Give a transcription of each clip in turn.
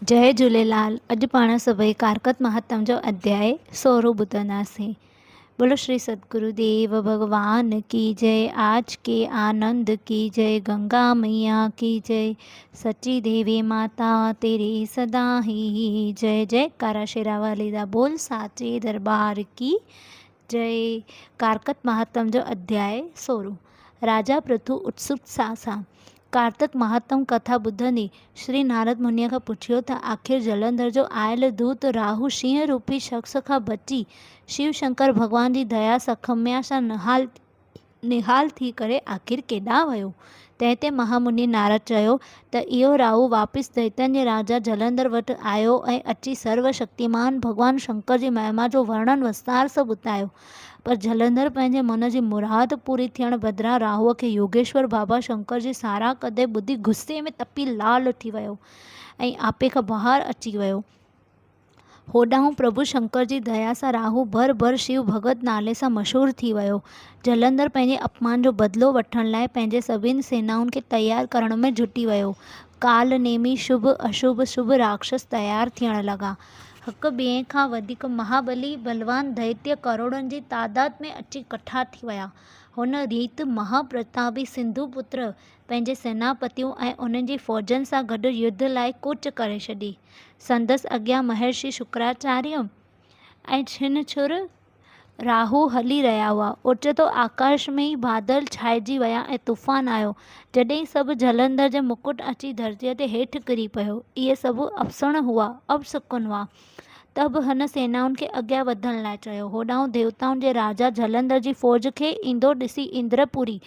जय झूलेलाल। अॼु पाण सभई कारकत महात्म जो अध्याय 16 ॿुधंदासीं। बोलो श्री सतगुरु देव भगवान की जय। आज के आनंद की जय। गंगा मैया की जय। सच्ची देवी माता तेरी सदा ही जय। जय कारा शेरा वाली दा बोल साचे दरबार की जय। कारकत महात्म जो अध्याय 16। राजा पृथु उत्सुकता सां कार्तिक महात्म कथा ॿुधंदी श्री नारद मुनीअ खां पुछियो त आख़िर जलंधर जो आयल दूत राहु शींह रूपी शख्स खां बची शिव शंकर भॻवान जी दया सखम्या सां निहाल थी करे आख़िर केॾांहुं वियो। तंहिं ते महामुनि नारद चयो त इहो राहु वापसि दैत्यनि जे राजा जलंधर वटि आयो ऐं अची सर्वशक्तिमान भॻवान शंकर जी महिमा जो वर्णन विस्तार सां ॿुधायो। पर जलंधर पंहिंजे मन जी मुराद पूरी थियण बदिरां राहुअ खे योगेश्वर बाबा शंकर जी सारा कदे ॿुधी गुस्से में तपी लाल थी वियो ऐं आपे खां ॿाहिरि अची वियो। होॾां प्रभु शंकर जी दया सां राहु भर भर शिव भगत नाले सां मशहूरु थी वियो। जलंधर पंहिंजे अपमान जो बदिलो वठण लाइ पंहिंजे सभिनी सेनाउनि खे तयारु करण में जुटी वियो। काल नेमी शुभ अशुभ शुभ राक्षस तयारु थियण लॻा। हिक ॿिए खां वधीक महाबली बलवान दैत्य करोड़नि जी तादाद में अची कठा थी विया। हुन रीत महाप्रतापी सिंधु पुत्र पंहिंजे सेनापतियूं ऐं उन्हनि जी फ़ौजनि सां गॾु युद्ध लाइ कूच करे छॾी। संदसि अॻियां महर्षि शुक्राचार्य ऐं छिनछुर राहु हली रहिया हुआ। ओचितो आकाश में ई बादल छाइजी विया ऐं तूफ़ान आयो। जॾहिं सभु जलंधर जो मुकुट अची धरतीअ ते हेठि किरी पियो। इहे सभु अफ़सण हुआ, अपशकुन हुआ। त बि हिन सेनाउनि खे अॻियां वधण लाइ चयो। होॾां देवताउनि जे राजा जलंधर जी फ़ौज खे ईंदो ॾिसी इंद्रपुरी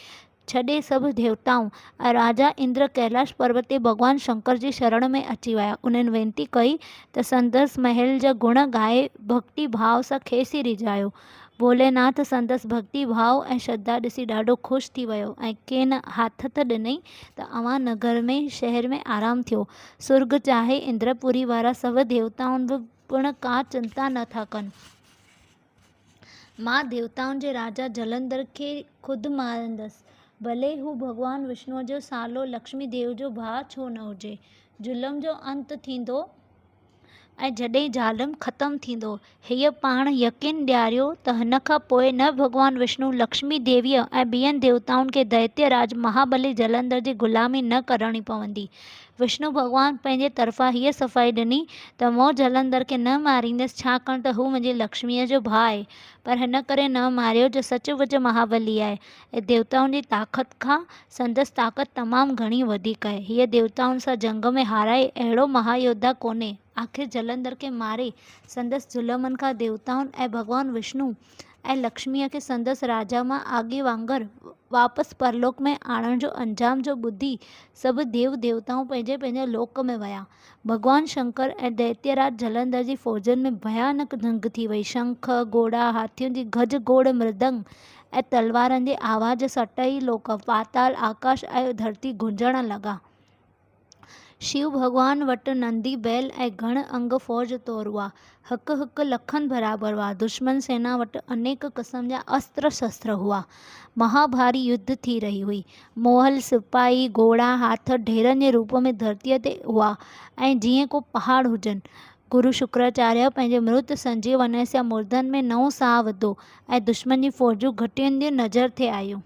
छॾे सभु देवताऊं ऐं राजा इंद्र कैलाश पर्वत ते भॻवान शंकर जी शरण में अची विया। उन्हनि वेनती कई त संदसि महल जा गुण ॻाए भक्ति भाव सां खेसि रिझायो। भोलेनाथ संदसि भक्ति भाव ऐं श्रद्धा ॾिसी ॾाढो ख़ुशि थी वियो ऐं खेनि हाथत ॾिनई त अव्हां नगर में शहर में आराम थियो। सुर्ग चाहे इंद्रपुरी वारा सभु देवताउनि बि पिणु का चिंता न था कनि। मां देवताउनि जे राजा जलंधर खे ख़ुदि मारंदसि, भले हू भॻवान विष्णुअ जो सालो लक्ष्मी देव जो भाउ छो न हुजे। ज़ुल्म जो अंत थींदो ऐं जॾहिं ज़ालिम ख़तमु थींदो। हीअ पाण यकीन ॾियारियो त हिन खां पोइ न भॻवान विष्णु लक्ष्मी देवीअ ऐं ॿियनि देवताउनि खे दैत्य राज महाबली जलंधर जी ग़ुलामी न करणी पवंदी। विष्णु भॻवान पंहिंजे तरफ़ां हीअ सफ़ाई ॾिनी त मूं जलंधर खे न मारींदसि, छाकाणि त हू मुंहिंजी लक्ष्मीअ जो भाउ आहे। पर हिन करे न मारियो जो सचुपच महाबली आहे ऐं देवताउनि जी ताक़त खां संदसि ताक़त तमामु घणी वधीक आहे। हीअ देवताउनि सां जंग में हाराए अहिड़ो महायोद्धा कोन्हे। आख़िर जलंधर खे मारे संदसि ज़ुल्मनि खां देवताउनि ऐं भॻवान विष्णु ऐं लक्ष्मीअ खे संदसि राजा मां आॻे वांगुरु वापसि परलोक में आणण जो अंजाम जो ॿुधी सभु देव देवताऊं पंहिंजे पंहिंजे लोक में विया। भॻवान शंकर ऐं दैत्यराज जलंधर जी फ़ौजनि में भयानक जंग थी वई। शंख घोड़ा हाथियुनि जी गज गोड़ मृदंग ऐं तलवारनि जे आवाज़ सां टई लोक पाताल आकाश ऐं धरती गुंजण लॻा। शिव भॻवान वटि नंदी बैल ऐं घण अंग फ़ौज तौरु हुआ। हिकु हिकु लखनि बराबरि हुआ। दुश्मन सेना वटि अनेक क़िस्म जा अस्त्र शस्त्र हुआ। महाभारी युद्ध थी रही हुई। मोहल सिपाही घोड़ा हाथ ढेरनि जे रूप में धरतीअ ते हुआ ऐं जीअं को पहाड़ हुजनि। गुरु शुक्राचार्य पंहिंजे मृत संजीवनी सां मुर्दनि में नओं साह विधो ऐं दुश्मन जी फ़ौजूं घटियुनि नज़र थे आयूं।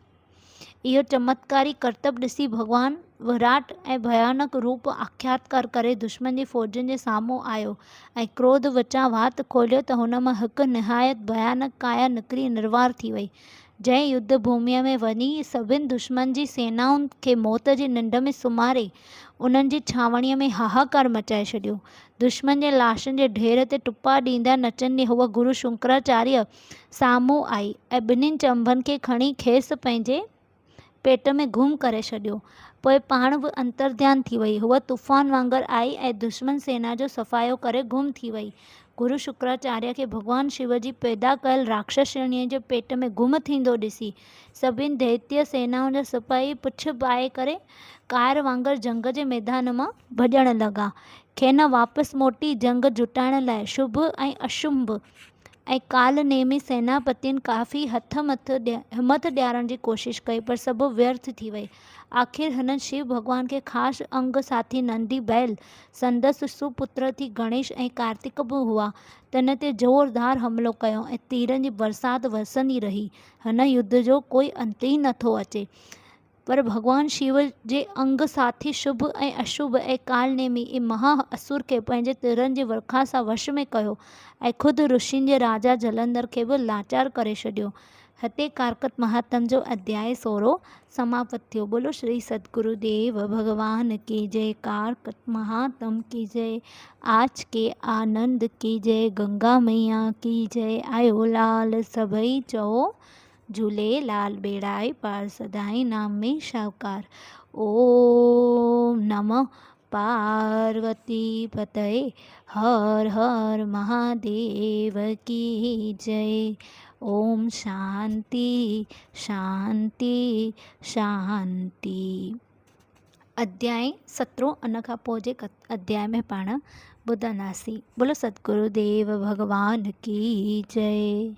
इहो चमत्कारी करतब ॾिसी भॻवान विराट ऐं भयानक रूप आख्यातकार करे दुश्मन जी फ़ौजुनि जे साम्हूं आयो ऐं क्रोध विचां वात खोलियो त हुन मां हिकु निहायत भयानक काया निकिरी निर्वार थी वई, जंहिं युद्ध भूमीअ में वञी सभिनी दुश्मन जी सेनाउनि खे मौत जी निंड में सुम्हारे उन्हनि जी छावणीअ में हाहाकार मचाए छॾियो। दुश्मन जे लाशनि जे ढेर ते टुपा ॾींदा नचंदी हूअ गुरु शुक्राचार्य साम्हूं आई ऐं ॿिन्हिनि चंभनि खे खणी खेसि पंहिंजे पेट में घुम करे छॾियो। पोइ पाण बि अंतर्ध्यान थी वई। हूअ तूफ़ान वांगुरु आई ऐं दुश्मन सेना जो सफ़ायो करे गुम थी वई। गुरु शुक्राचार्य खे भॻवान शिव जी पैदा कयल राक्षसणीअ जे पेट में गुम थींदो ॾिसी सभिनी दैत्य सेनाउनि जा सिपाही पुछ पाए करे कार वांगुरु जंग जे मैदान मां भॼण लॻा। खेनि वापसि मोटी जंग जुटाइण लाइ शुभ ऐं अशुभ ऐं काल नेमी सेनापतियुनि काफ़ी हिमत ॾियारण जी कोशिशि कई, पर सभु व्यर्थ थी वई। आख़िर हिननि शिव भॻवान खे ख़ासि अंग साथी नंदी बैल, संदसि सुपुत्र थी गणेश ऐं कार्तिक बि हुआ, त हिन ते ज़ोरदार हमिलो कयो ऐं तीरनि जी बरसाति वरसंदी रही। हिन युद्ध जो कोई अंत ई नथो अचे। पर भॻवान शिव जे अंग साथी शुभ ऐं अशुभ ऐं कालनेमी ऐं महा असुर खे पंहिंजे तिरनि जी वर्खा सां वश में कयो ऐं ख़ुदि ऋषियुनि जे राजा जलंधर खे बि लाचार करे छॾियो। हिते कार्तिक महात्म जो अध्याय 16 समाप्त थियो। बोलो श्री सद्गुरुदेव भगवान की जय। कार्तिक महात्म की जय। आज के आनंद की जय। गंगा मैया की जय। आयो लाल सभई चओ झूलेलाल। बेड़ाई पार सदाई नाम में साकार। ओम नमः पार्वती पतये। हर हर महादेव की जय। ओम शांति शांति शांति। अध्याय 17 अन खां पोइ जे अध्याय में पाण ॿुधंदासीं। बोलो सतगुरुदेव भगवान की जय।